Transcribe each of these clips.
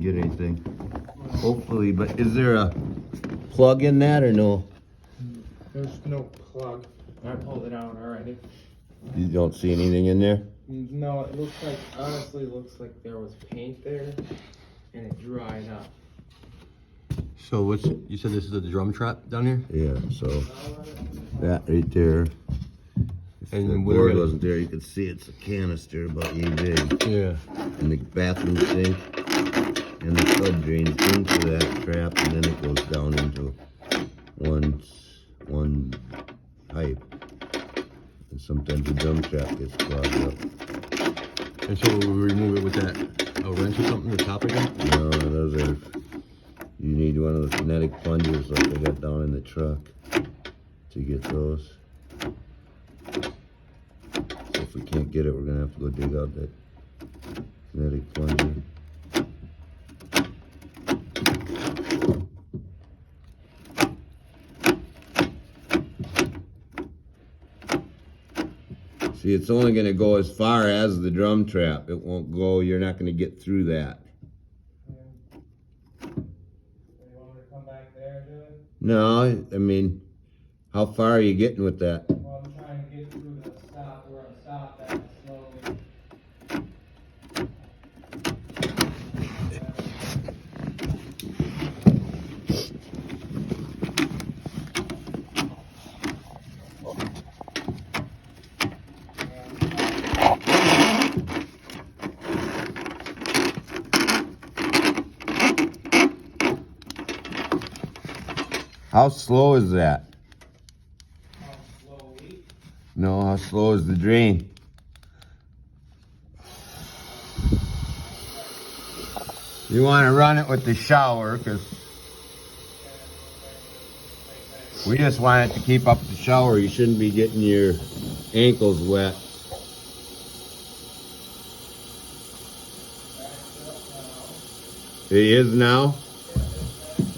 Get anything. Hopefully, but is there a plug in that or no? There's no plug. I pulled it out already. You don't see anything in there? No, it looks like, honestly, looks like there was paint there and it dried up. So what's, you said this is the drum trap down here? Yeah, so that right there. If And the what are board we- wasn't there, you could see it's a canister about yay big. Yeah. And the bathroom sink and the sub drains into that trap, and then it goes down into one pipe. And sometimes the drum trap gets clogged up. And so we remove it with that, a wrench or something, the top again? No, those are, you need one of the kinetic plungers like I got down in the truck to get those. So if we can't get it, we're gonna have to go dig out that kinetic plunger. See, it's only gonna go as far as the drum trap. It won't go, you're not gonna get through that. You want me to come back there and do it? No, I mean, how far are you getting with that? Well, I'm trying to get through the stop where I stopped at slowly. How slow is that? Slowly. No, how slow is the drain? You want to run it with the shower, because we just want it to keep up the shower. You shouldn't be getting your ankles wet. It is now?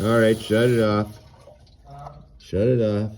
All right, shut it off. Shut it off.